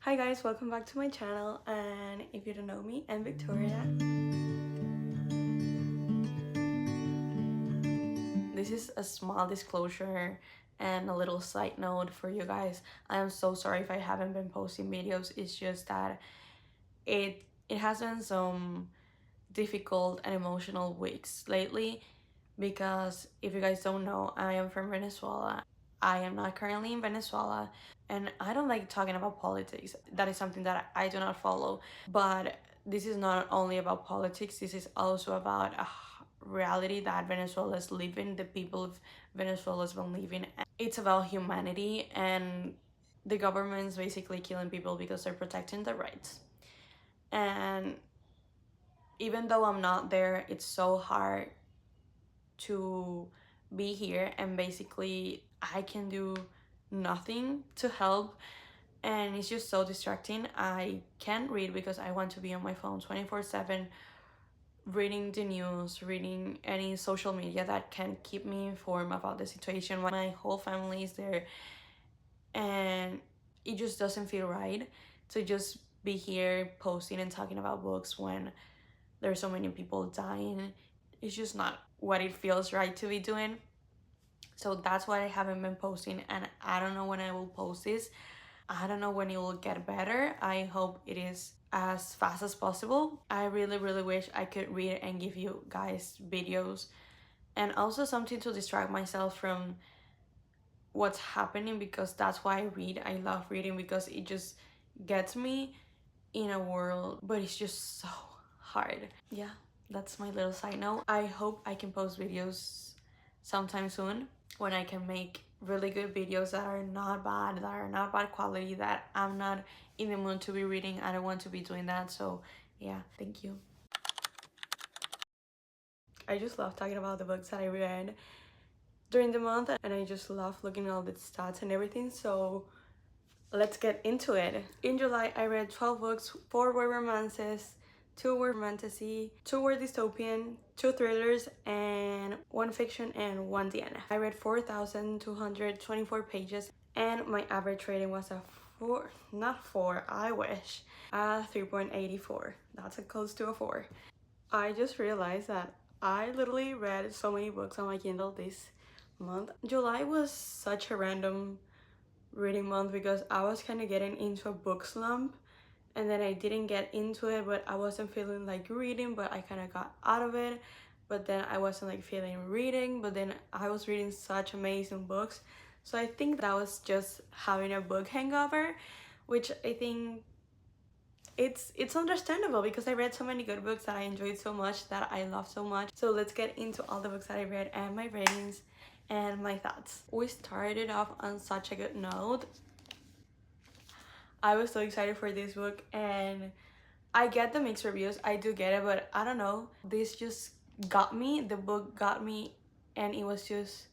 Hi guys, welcome back to my channel, and if you don't know me, I'm Victoria. This is a small disclosure and a little side note for you guys. I am so sorry if I haven't been posting videos. It's just that it has been some difficult and emotional weeks lately because if you guys don't know, I am from Venezuela. I am not currently in Venezuela, and I don't like talking about politics. That is something that I do not follow. But this is not only about politics, this is also about a reality that Venezuela is living, the people of Venezuela has been living. It's about humanity, and the government's basically killing people because they're protecting their rights. And even though I'm not there, it's so hard to be here, and basically I can do nothing to help, and it's just so distracting. I can't read because I want to be on my phone 24/7, reading the news, reading any social media that can keep me informed about the situation. My whole family is there, and it just doesn't feel right to just be here posting and talking about books when there's so many people dying. It's just not what it feels right to be doing. So that's why I haven't been posting, and I don't know when I will post this. I don't know when it will get better. I hope it is as fast as possible. I really wish I could read and give you guys videos, and also something to distract myself from what's happening, because that's why I read. I love reading because it just gets me in a world, but it's just so hard. Yeah, that's my little side note. I hope I can post videos sometime soon when I can make really good videos that are not bad quality, that I'm not in the mood to be reading. I don't want to be doing that. So yeah, thank you. I just love talking about the books that I read during the month, and I just love looking at all the stats and everything. So let's get into it. In July, I read 12 books. 4 were romances, 2 were fantasy, 2 were dystopian, 2 thrillers, and 1 fiction and 1 DNF. I read 4,224 pages, and my average rating was a 4, not 4, I wish, a 3.84. That's close to a 4. I just realized that I literally read so many books on my Kindle this month. July was such a random reading month because I was kind of getting into a book slump, and then I didn't get into it, but I wasn't feeling like reading, but I kind of got out of it. But then I wasn't like feeling reading, but then I was reading such amazing books. So I think that was just having a book hangover, which I think it's understandable because I read so many good books that I enjoyed so much, that I love so much. So let's get into all the books that I read and my ratings and my thoughts. We started off on such a good note. I was so excited for this book, and I get the mixed reviews. I do get it, but I don't know. This just got me. The book got me, and it was just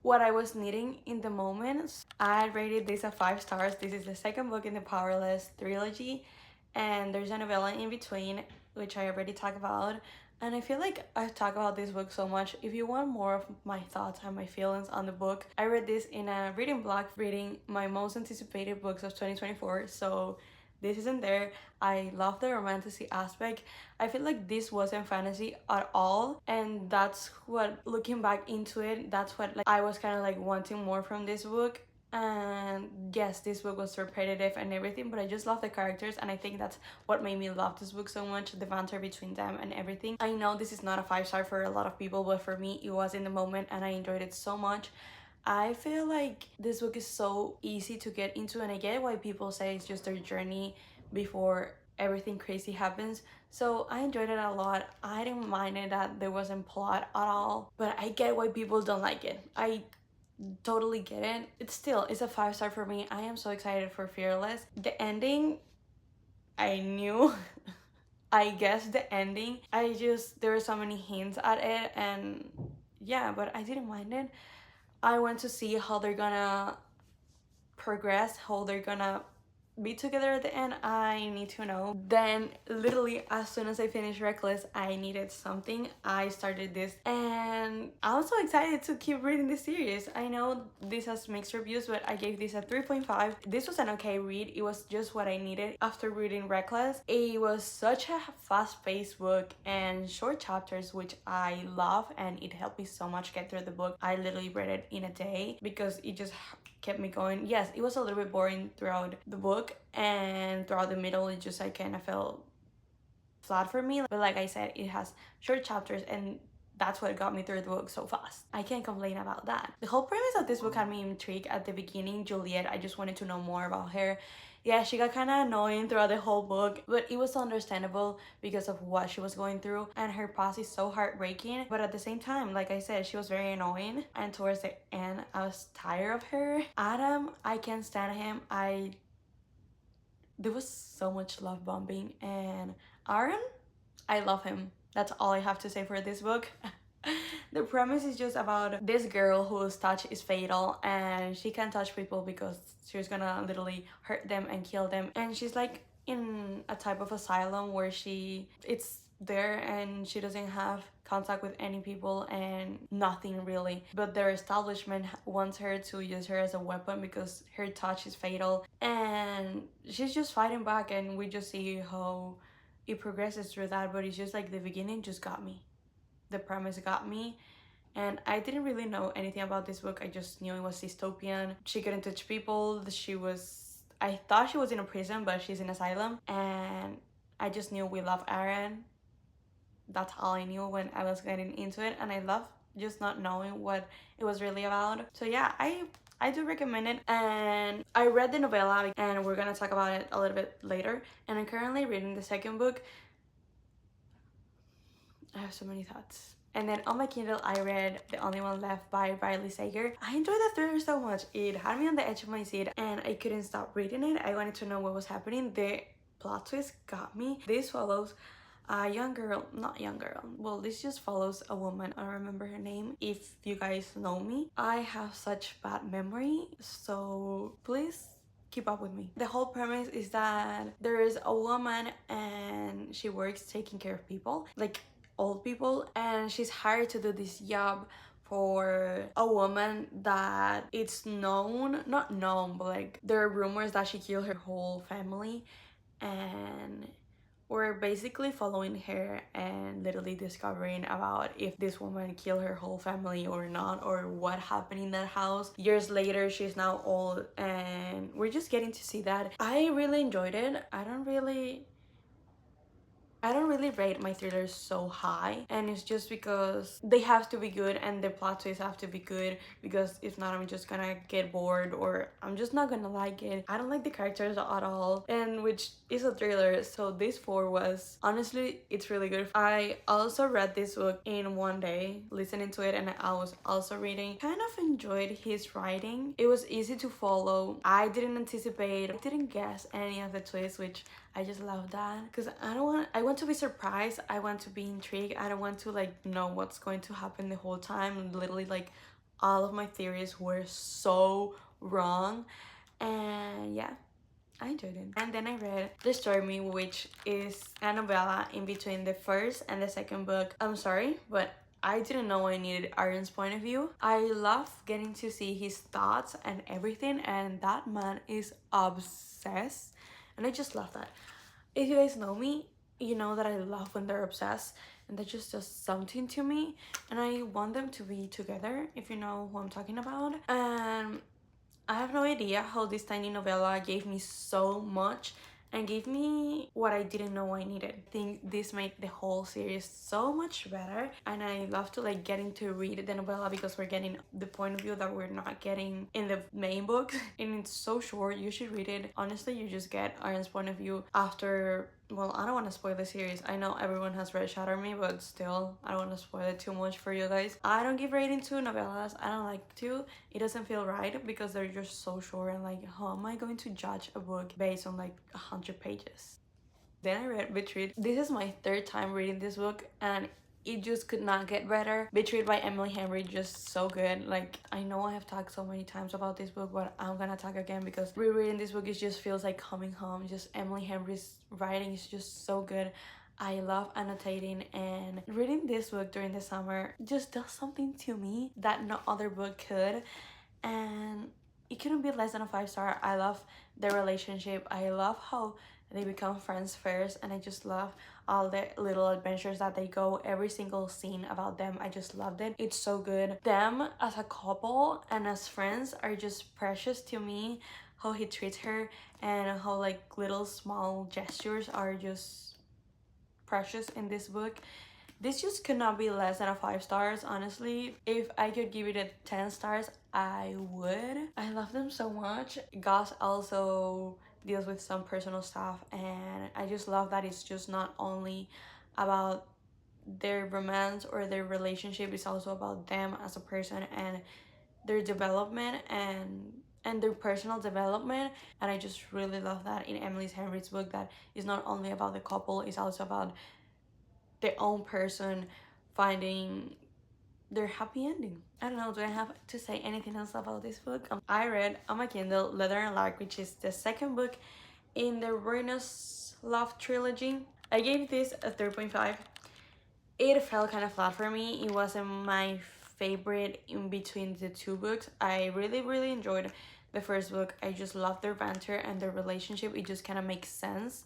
what I was needing in the moment. I rated this a 5 stars. This is the second book in the Powerless trilogy, and there's a novella in between, which I already talked about. And I feel like I've talked about this book so much. If you want more of my thoughts and my feelings on the book, I read this in a reading blog, reading my most anticipated books of 2024. So this isn't there. I love the romantic aspect. I feel like this wasn't fantasy at all, and that's what, looking back into it, that's what like I was kind of like wanting more from this book. And yes, this book was repetitive and everything, but I just love the characters, and I think that's what made me love this book so much, the banter between them and everything. I know this is not a 5 star for a lot of people, but for me it was in the moment, and I enjoyed it so much. I feel like this book is so easy to get into, and I get why people say it's just their journey before everything crazy happens. So I enjoyed it a lot. I didn't mind it that there wasn't plot at all, but I get why people don't like it. I totally get it. It's a 5 star for me. I am so excited for Fearless. The ending, I knew. I guess the ending, there were so many hints at it, and yeah, but I didn't mind it. I want to see how they're gonna progress, how they're gonna be together at the end? I need to know. Then literally as soon as I finished Reckless, I needed something. I started this and I was so excited to keep reading this series. I know this has mixed reviews, but I gave this a 3.5. This was an okay read. It was just what I needed after reading Reckless. It was such a fast-paced book and short chapters, which I love, and it helped me so much get through the book. I literally read it in a day because it just kept me going. Yes, it was a little bit boring throughout the book, and throughout the middle it just like kind of felt flat for me, but like I said, it has short chapters and that's what got me through the book so fast. I can't complain about that. The whole premise of this book had me intrigued at the beginning. Juliet, I just wanted to know more about her. Yeah, she got kind of annoying throughout the whole book, but it was understandable because of what she was going through, and her past is so heartbreaking, but at the same time, like I said, she was very annoying, and towards the end I was tired of her. Adam, I can't stand him. There was so much love bombing, and Aaron, I love him. That's all I have to say for this book. The premise is just about this girl whose touch is fatal, and she can't touch people because she's gonna literally hurt them and kill them. And she's like in a type of asylum where it's there and she doesn't have contact with any people and nothing really, but their establishment wants her to use her as a weapon because her touch is fatal, and she's just fighting back, and we just see how it progresses through that. But it's just like the beginning just got me, the premise got me, and I didn't really know anything about this book. I just knew it was dystopian. She couldn't touch people. I thought she was in a prison, but she's in asylum, and I just knew we love Aaron. That's all I knew when I was getting into it, and I love just not knowing what it was really about. So yeah, I do recommend it, and I read the novella and we're gonna talk about it a little bit later, and I'm currently reading the second book. I have so many thoughts. And then on my Kindle, I read The Only One Left by Riley Sager. I enjoyed the thriller so much. It had me on the edge of my seat and I couldn't stop reading it. I wanted to know what was happening. The plot twist got me. This follows a not young girl. Well, this just follows a woman. I don't remember her name. If you guys know me, I have such bad memory, so please keep up with me. The whole premise is that there is a woman and she works taking care of people, like old people, and she's hired to do this job for a woman that it's not known, but like there are rumors that she killed her whole family, and we're basically following her and literally discovering about if this woman killed her whole family or not, or what happened in that house. Years later, she's now old, and we're just getting to see that. I really enjoyed it. I don't really rate my thrillers so high, and it's just because they have to be good and the plot twists have to be good, because if not, I'm just gonna get bored or I'm just not gonna like it. I don't like the characters at all, and which is a thriller, so this 4 was honestly, it's really good. I also read this book in one day, listening to it, and I was also reading. Kind of enjoyed his writing. It was easy to follow. I didn't guess any of the twists, which I just love that, because I want to be surprised. I want to be intrigued. I don't want to like know what's going to happen the whole time. Literally, like, all of my theories were so wrong, and yeah, I enjoyed it. And then I read Destroy Me, which is a novella in between the first and the second book. I'm sorry, but I didn't know I needed Aaron's point of view. I love getting to see his thoughts and everything, and that man is obsessed, and I just love that. If you guys know me, you know that I love when they're obsessed, and that just does something to me, and I want them to be together, if you know who I'm talking about. And I have no idea how this tiny novella gave me so much and gave me what I didn't know I needed. I think this made the whole series so much better, and I love to like getting to read the novella because we're getting the point of view that we're not getting in the main books, and it's so short. You should read it. Honestly, you just get Aaron's point of view after, well, I don't want to spoil the series. I know everyone has read Shatter Me, but still, I don't want to spoil it too much for you guys. I don't give rating to novellas. I don't like to. It doesn't feel right because they're just so short, and like, how am I going to judge a book based on like 100 pages? Then I read Vic Pietri. This is my third time reading this book, and it just could not get better. Betrayed by Emily Henry, just so good. Like, I know I have talked so many times about this book, but I'm gonna talk again because rereading this book, it just feels like coming home. Just Emily Henry's writing is just so good. I love annotating, and reading this book during the summer just does something to me that no other book could. And it couldn't be less than a 5 star. I love their relationship. I love how they become friends first, and I just love all the little adventures that they go. Every single scene about them, I just loved it. It's so good. Them as a couple and as friends are just precious to me. How he treats her and how like little small gestures are just precious in this book. This just could not be less than a 5 stars, honestly. If I could give it a 10 stars, I would. I love them so much. Gus also deals with some personal stuff, and I just love that it's just not only about their romance or their relationship, it's also about them as a person and their development and their personal development. And I just really love that in Emily Henry's book, that is not only about the couple, it's also about their own person finding their happy ending. I don't know, do I have to say anything else about this book? I read on my Kindle Leather and Lark, which is the second book in the Ruinous Love trilogy. I gave this a 3.5. It felt kind of flat for me. It wasn't my favorite in between the two books. I really enjoyed the first book. I just loved their banter and their relationship. It just kind of makes sense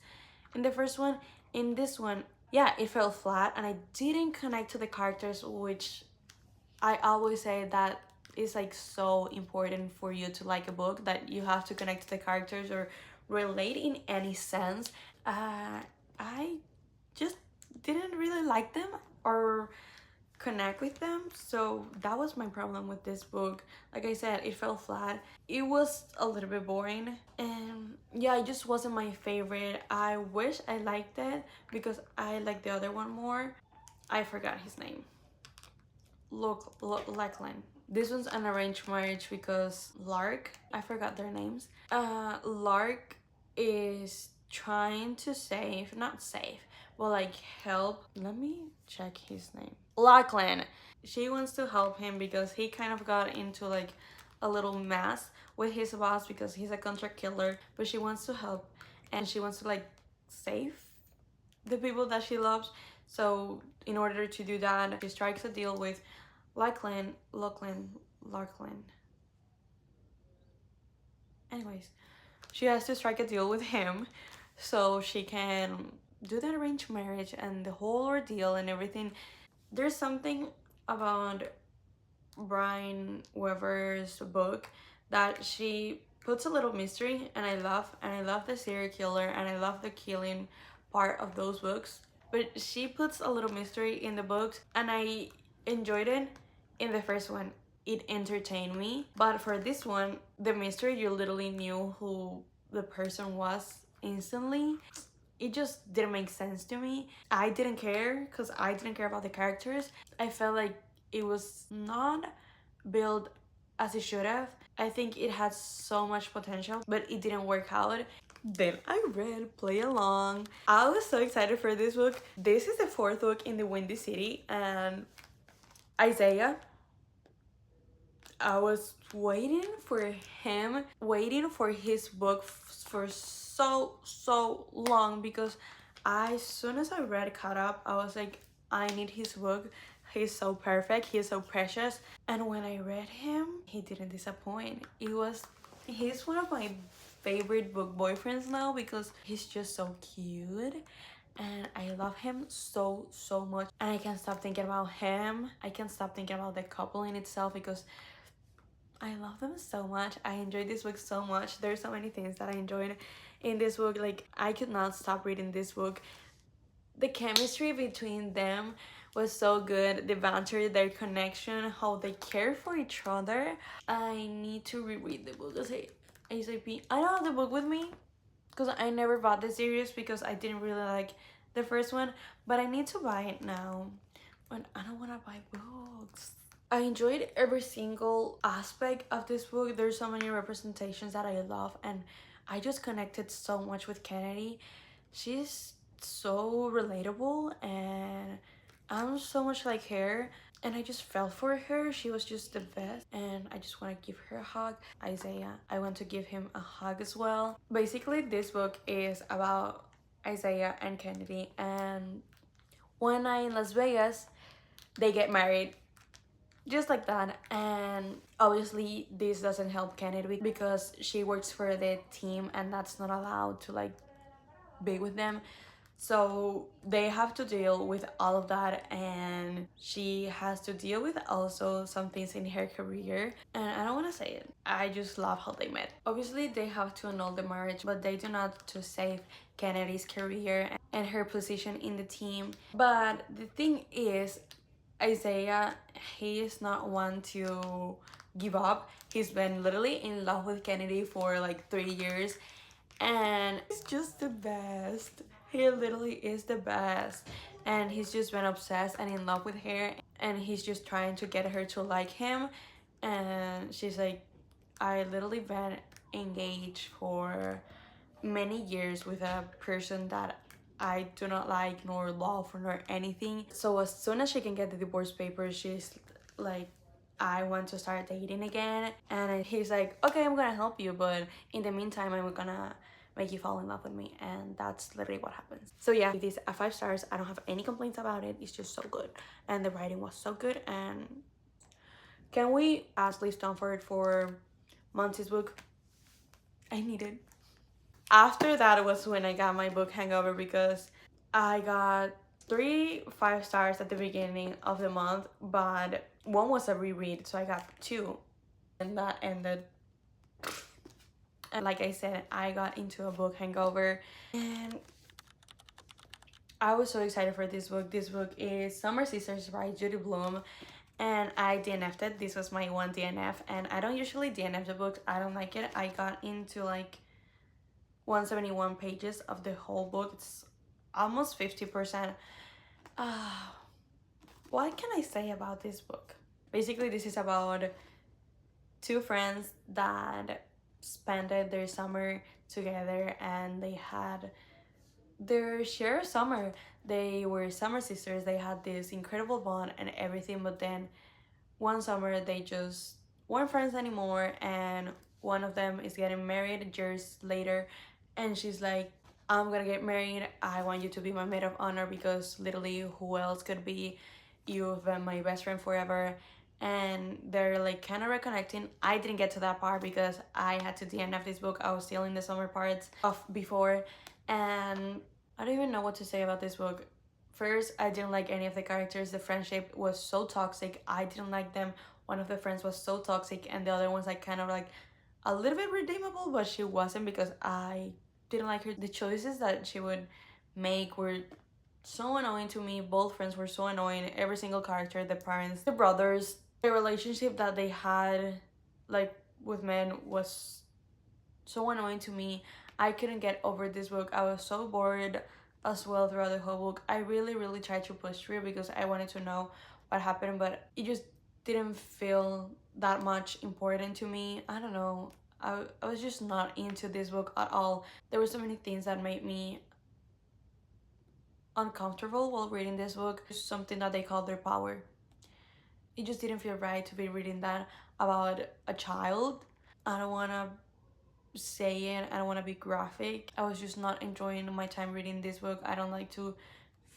in the first one. In this one, yeah, it felt flat and I didn't connect to the characters, which I always say that is like so important for you to like a book, that you have to connect to the characters or relate in any sense. I just didn't really like them or connect with them, so that was my problem with this book. Like I said, it fell flat. It was a little bit boring, and yeah, it just wasn't my favorite. I wish I liked it because I like the other one more. I forgot his name. Lachlan. This one's an arranged marriage because Lark, I forgot their names. Lark is trying to save, not save, but like help. Let me check his name. Lachlan. She wants to help him because he kind of got into like a little mess with his boss because he's a contract killer, but she wants to help and she wants to like save the people that she loves. So in order to do that, she strikes a deal with Lachlan. Anyways, she has to strike a deal with him so she can do that arranged marriage and the whole ordeal and everything. There's something about Brian Weber's book that she puts a little mystery, and I love the serial killer and I love the killing part of those books, but she puts a little mystery in the books and I enjoyed it. In the first one, it entertained me, but for this one, the mystery, you literally knew who the person was instantly. It just didn't make sense to me. I didn't care because I didn't care about the characters. I felt like it was not built as it should have. I think it had so much potential, but it didn't work out. Then I read Play Along. I was so excited for this book. This is the fourth book in the Windy City, and Isaiah, I was waiting for him, waiting for his book for so long, because as soon as I read Caught Up, I was like, I need his book. He's so perfect, he's so precious. And when I read him, he didn't disappoint. He's one of my favorite book boyfriends now because he's just so cute and I love him so much, and I can't stop thinking about him. I can't stop thinking about the couple in itself because I love them so much. I enjoyed this book so much. There's so many things that I enjoyed in this book. Like, I could not stop reading this book. The chemistry between them was so good. The banter, their connection, how they care for each other. I need to reread the book ASAP. I don't have the book with me because I never bought the series because I didn't really like the first one, but I need to buy it now. And I don't want to buy books. I enjoyed every single aspect of this book. There's so many representations that I love, and I just connected so much with Kennedy. She's so relatable, and I'm so much like her, and I just fell for her. She was just the best, and I just want to give her a hug. Isaiah, I want to give him a hug as well. Basically, this book is about Isaiah and Kennedy, and one night in Las Vegas, they get married just like that. And obviously this doesn't help Kennedy because she works for the team and that's not allowed to like be with them, so they have to deal with all of that, and she has to deal with also some things in her career. And I don't want to say it, I just love how they met. Obviously they have to annul the marriage, but they do not, to save Kennedy's career and her position in the team. But the thing is, Isaiah, he is not one to give up. He's been literally in love with Kennedy for like 3 years, and he's just the best. He literally is the best, and he's just been obsessed and in love with her, and he's just trying to get her to like him. And she's like, I literally been engaged for many years with a person that I do not like nor love nor anything. So as soon as she can get the divorce papers, she's like, I want to start dating again. And he's like, okay, I'm gonna help you, but in the meantime, I'm gonna make you fall in love with me. And that's literally what happens. So yeah, it is a 5 stars. I don't have any complaints about it. It's just so good, and the writing was so good. And can we ask Lee Stamford for Monty's book? I need it. After that was when I got my book hangover, because I got 3 5 stars at the beginning of the month, but one was a reread, so I got 2, and that ended. And like I said, I got into a book hangover, and I was so excited for this book. This book is Summer Sisters by Judy Blume, and I DNF'd it. This was my one DNF, and I don't usually DNF the books. I don't like it. I got into like 171 pages of the whole book. It's almost 50%. What can I say about this book? Basically, this is about 2 friends that spent their summer together, and they had their share summer. They were summer sisters. They had this incredible bond and everything, but then one summer they just weren't friends anymore, and one of them is getting married years later, and she's like, I'm gonna get married, I want you to be my maid of honor, because literally who else could be, you've been my best friend forever. And they're like kind of reconnecting. I didn't get to that part because I had to DNF this book. I was still in the summer parts of before, and I don't even know what to say about this book. First, I didn't like any of the characters. The friendship was so toxic. I didn't like them. One of the friends was so toxic, and the other one's like kind of like a little bit redeemable, but she wasn't, because I didn't like her. The choices that she would make were so annoying to me. Both friends were so annoying. Every single character, the parents, the brothers, the relationship that they had like with men was so annoying to me. I couldn't get over this book. I was so bored as well throughout the whole book. I really tried to push through because I wanted to know what happened, but it just didn't feel that much important to me. I don't know. I was just not into this book at all. There were so many things that made me uncomfortable while reading this book. Something that they call their power. It just didn't feel right to be reading that about a child. I don't want to say it, I don't want to be graphic. I was just not enjoying my time reading this book. I don't like to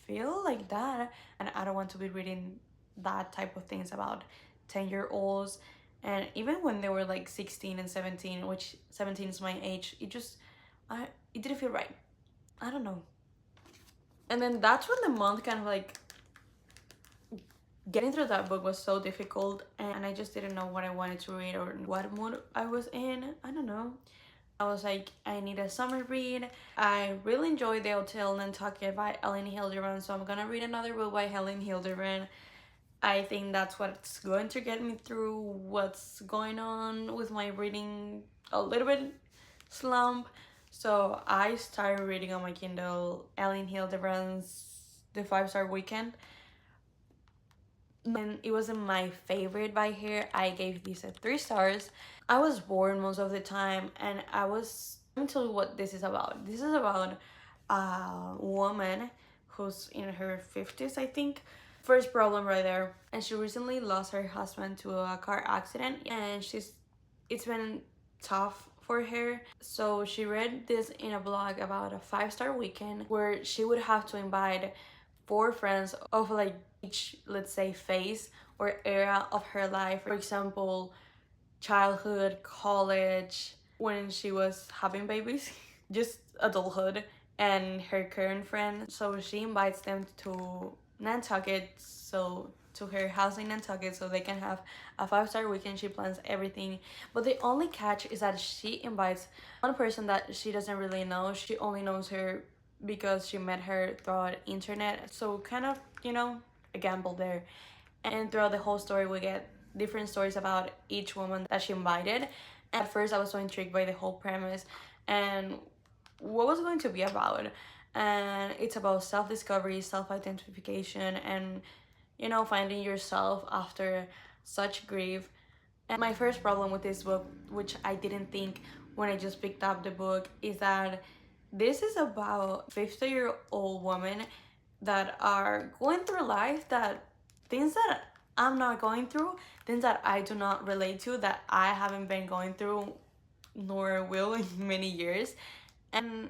feel like that, and I don't want to be reading that type of things about 10-year-olds. And even when they were like 16 and 17, which 17 is my age, it didn't feel right. I don't know. And then that's when the month kind of like, getting through that book was so difficult, and I just didn't know what I wanted to read or what mood I was in. I don't know. I was like, I need a summer read. I really enjoyed The Hotel Nantucket by Helen Hildebrand, so I'm gonna read another book by Helen Hildebrand. I think that's what's going to get me through what's going on with my reading a little bit slump. So I started reading on my Kindle Helen Hildebrand's The 5-Star Weekend. And it wasn't my favorite by her. I gave this a 3 stars. I was bored most of the time, and let me tell you what this is about. This is about a woman who's in her 50s, I think, First problem right there. And she recently lost her husband to a car accident, and it's been tough for her. So she read this in a blog about a 5-star weekend where she would have to invite 4 friends of like each, let's say, phase or era of her life. For example, childhood, college, when she was having babies, just adulthood, and her current friend. So she invites them to Nantucket, so to her house in Nantucket, so they can have a 5-star weekend. She plans everything, but the only catch is that she invites one person that she doesn't really know. She only knows her because she met her throughout internet, so kind of, a gamble there. And throughout the whole story we get different stories about each woman that she invited. At first I was so intrigued by the whole premise and what was going to be about. And it's about self-discovery, self-identification, and finding yourself after such grief. And my first problem with this book, which I didn't think when I just picked up the book, is that this is about 50-year-old women that are going through life, that things that I'm not going through, things that I do not relate to, that I haven't been going through nor will in many years. And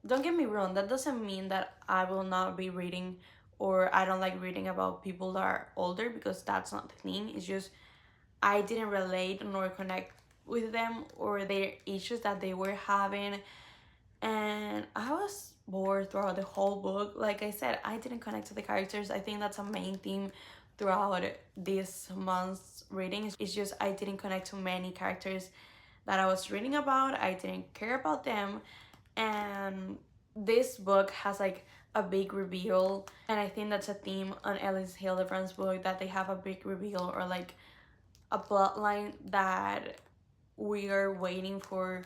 don't get me wrong, that doesn't mean that I will not be reading or I don't like reading about people that are older, because that's not the thing. It's just I didn't relate nor connect with them or their issues that they were having. And I was bored throughout the whole book. Like I said, I didn't connect to the characters. I think that's a main theme throughout this month's reading. It's just I didn't connect to many characters that I was reading about. I didn't care about them. And this book has like a big reveal, and I think that's a theme on Elise Hildebrand's book, that they have a big reveal or like a plot line that we are waiting for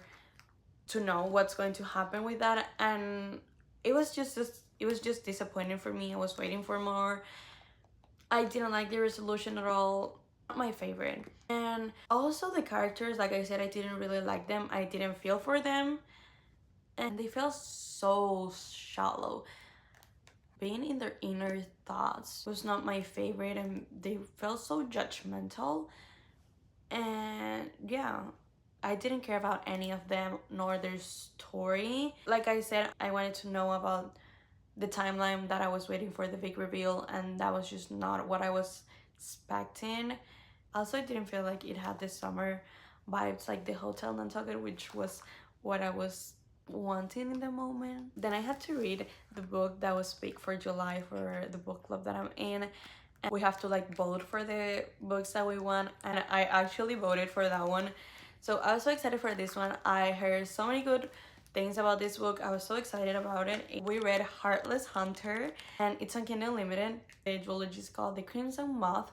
to know what's going to happen with that. And it was just disappointing for me. I was waiting for more. I didn't like the resolution at all. Not my favorite. And also the characters, like I said, I didn't really like them. I didn't feel for them, and they felt so shallow. Being in their inner thoughts was not my favorite, and they felt so judgmental. And yeah, I didn't care about any of them nor their story. Like I said, I wanted to know about the timeline that I was waiting for the big reveal, and that was just not what I was expecting. Also, I didn't feel like it had the summer vibes like the Hotel Nantucket, which was what I was wanting in the moment. Then I had to read the book that was picked for July for the book club that I'm in. And we have to like vote for the books that we want, and I actually voted for that one. So I was so excited for this one. I heard so many good things about this book. I was so excited about it. We read Heartless Hunter, and it's on Kindle Unlimited. The trilogy is called The Crimson Moth.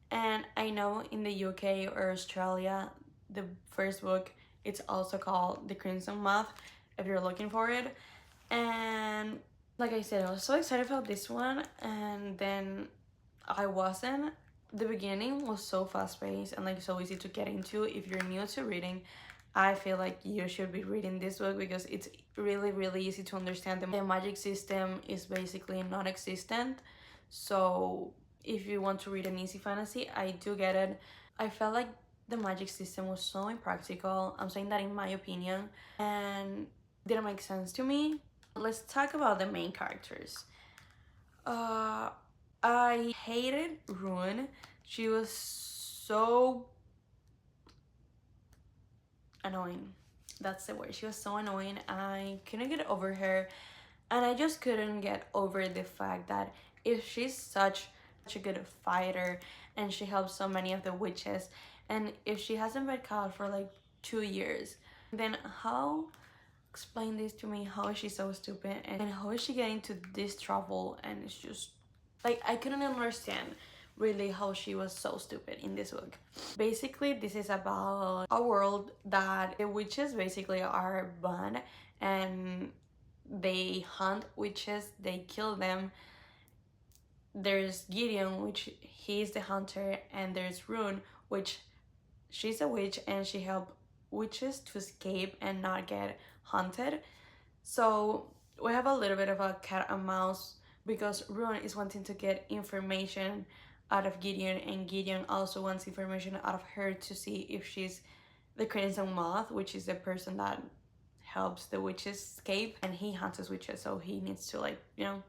And I know in the UK or Australia, the first book, it's also called The Crimson Moth, if you're looking for it. And like I said, I was so excited about this one, and then I wasn't. The beginning was so fast-paced and like so easy to get into. If you're new to reading, I feel like you should be reading this book because it's really, really easy to understand. The magic system is basically non-existent. So if you want to read an easy fantasy, I do get it. I felt like the magic system was so impractical. I'm saying that in my opinion, and didn't make sense to me. Let's talk about the main characters. I hated Rune. She was so annoying. That's the word. She was so annoying. I couldn't get over her. And I just couldn't get over the fact that if she's such a good fighter and she helps so many of the witches, and if she hasn't been caught for like 2 years, then how, explain this to me, how is she so stupid and how is she getting to this trouble? And it's just like I couldn't understand really how she was so stupid in this book. Basically, this is about a world that the witches basically are banned, and they hunt witches, they kill them. There's Gideon, which he's the hunter, and there's Rune, which she's a witch and she helped witches to escape and not get hunted. So we have a little bit of a cat and mouse because Rune is wanting to get information out of Gideon, and Gideon also wants information out of her to see if she's the Crimson Moth, which is the person that helps the witches escape, and he hunts witches, so he needs to, like, you know,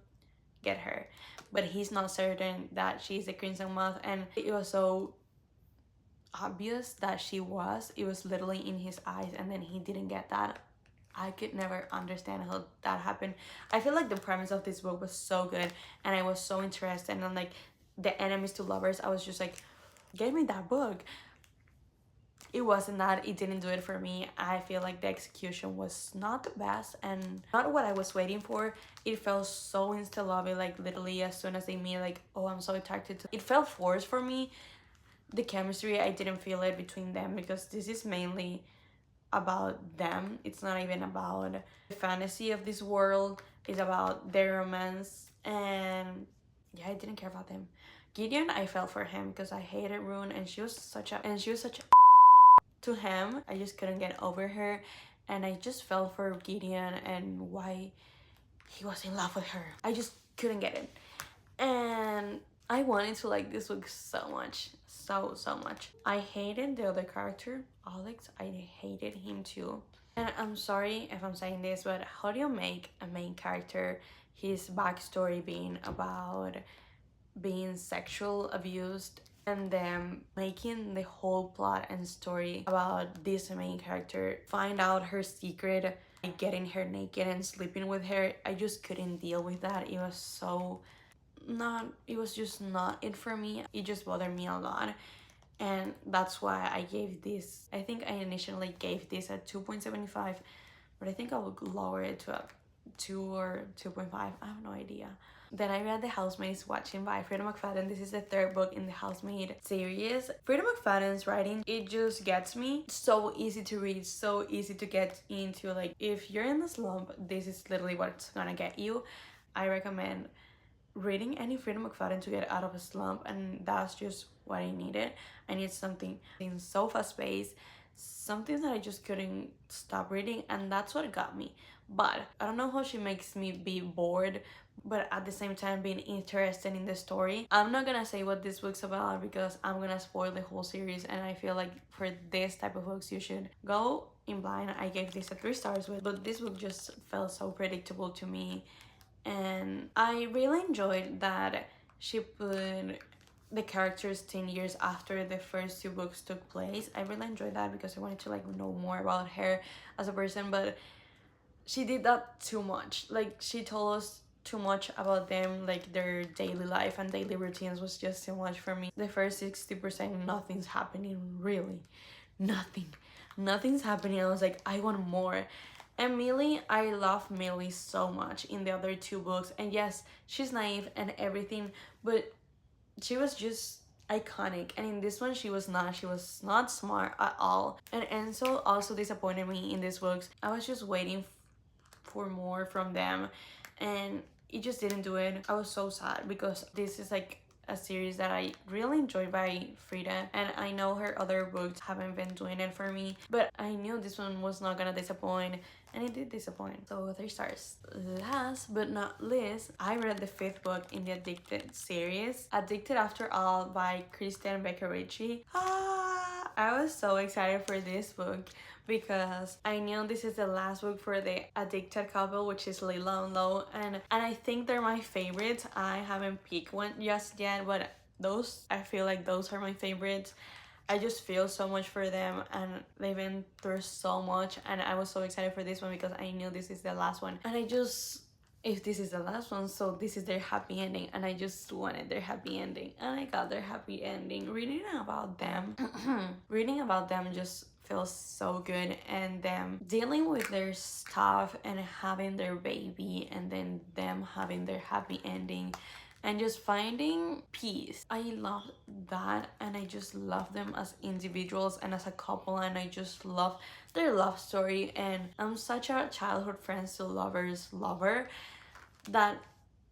get her. But he's not certain that she's the Crimson Moth, and it was so obvious that she was. It was literally in his eyes, and then he didn't get that. I could never understand how that happened. I feel like the premise of this book was so good, and I was so interested, and like the enemies to lovers, I was just like, give me that book. It wasn't that. It didn't do it for me. I feel like the execution was not the best and not what I was waiting for. It felt so insta lovey, like literally as soon as they meet, like, oh, I'm so attracted to it. Felt forced for me. The chemistry, I didn't feel it between them, because this is mainly about them. It's not even about the fantasy of this world. It's about their romance, and yeah, I didn't care about them. Gideon, I felt for him because I hated Rune, and she was such a to him. I just couldn't get over her, and I just felt for Gideon and why he was in love with her. I just couldn't get it, and I wanted to like this book so much, so much. I hated the other character, Alex. I hated him too. And I'm sorry if I'm saying this, but how do you make a main character, his backstory being about being sexual abused, and then making the whole plot and story about this main character find out her secret, like getting her naked and sleeping with her? I just couldn't deal with that. It was so not, it was just not it for me. It just bothered me a lot, and that's why I gave this, I think I initially gave this a 2.75, but I think I would lower it to a 2 or 2.5. I have no idea. Then I read The Housemaids Watching by Frida McFadden. This is the third book in the Housemaid series. Frida McFadden's writing, it just gets me. So easy to read, so easy to get into. Like, if you're in the slump, this is literally what's gonna get you. I recommend reading any Frida McFadden to get out of a slump, and that's just what I needed. I need something so fast-paced, something that I just couldn't stop reading, and that's what got me. But I don't know how she makes me be bored, but at the same time being interested in the story. I'm not gonna say what this book's about because I'm gonna spoil the whole series, and I feel like for this type of books you should go in blind. I gave this a 3 stars with, but this book just felt so predictable to me, and I really enjoyed that she put the characters 10 years after the first 2 books took place. I really enjoyed that because I wanted to like know more about her as a person, but she did that too much. Like, she told us too much about them, like their daily life and daily routines was just too much for me. The first 60%, nothing's happening, really. Nothing's happening. I was like, I want more. And Millie, I love Millie so much in the other 2 books, and yes, she's naive and everything, but she was just iconic, and in this one she was not smart at all. And Enzo also disappointed me in these books. I was just waiting for more from them, and it just didn't do it. I was so sad because this is like a series that I really enjoyed by Frida, and I know her other books haven't been doing it for me, but I knew this one was not gonna disappoint, and it did disappoint. So 3 stars. Last but not least, I read the 5th book in the Addicted series, Addicted After All by Kristen Becker Ritchie. I was so excited for this book because I knew this is the last book for the addicted couple, which is Lila and Lo, and I think they're my favorites. I haven't picked one just yet, but those, I feel like those are my favorites. I just feel so much for them, and they've been through so much, and I was so excited for this one because I knew this is the last one, and I just, if this is the last one, so this is their happy ending, and I just wanted their happy ending, and I got their happy ending. Reading about them just feels so good, and them dealing with their stuff and having their baby, and then them having their happy ending and just finding peace. I love that, and I just love them as individuals and as a couple, and I just love their love story. And I'm such a childhood friends to lovers lover that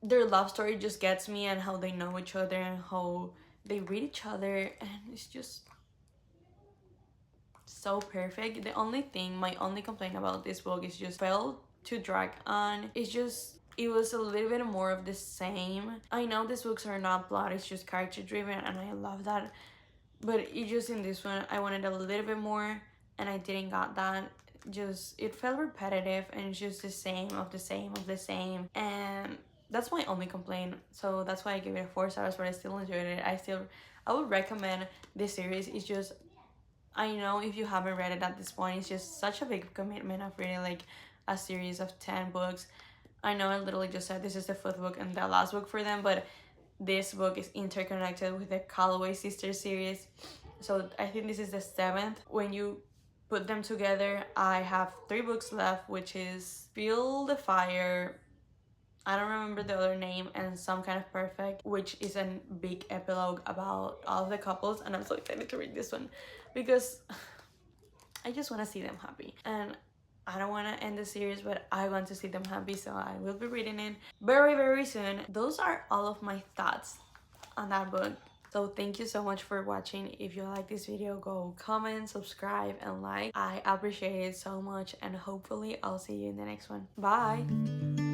their love story just gets me, and how they know each other and how they read each other, and it's just so perfect. The only thing, my only complaint about this book is just felt to drag on. It's just it was a little bit more of the same. I know these books are not plot, it's just character driven, and I love that. But it just, in this one, I wanted a little bit more, and I didn't got that. Just, it felt repetitive, and it's just the same of the same of the same. And that's my only complaint. So that's why I give it 4 stars, but I still enjoyed it. I would recommend this series. It's just, I know if you haven't read it at this point, it's just such a big commitment of reading like a series of 10 books. I know I literally just said this is the 5th book and the last book for them, but this book is interconnected with the Calloway Sisters series. So I think this is the 7th. When you put them together, I have 3 books left, which is Feel the Fire, I don't remember the other name, and Some Kind of Perfect, which is a big epilogue about all of the couples, and I'm so excited to read this one because I just want to see them happy. And I don't want to end the series, but I want to see them happy, so I will be reading it very, very soon. Those are all of my thoughts on that book. So thank you so much for watching. If you like this video, go comment, subscribe, and like. I appreciate it so much, and hopefully I'll see you in the next one. Bye!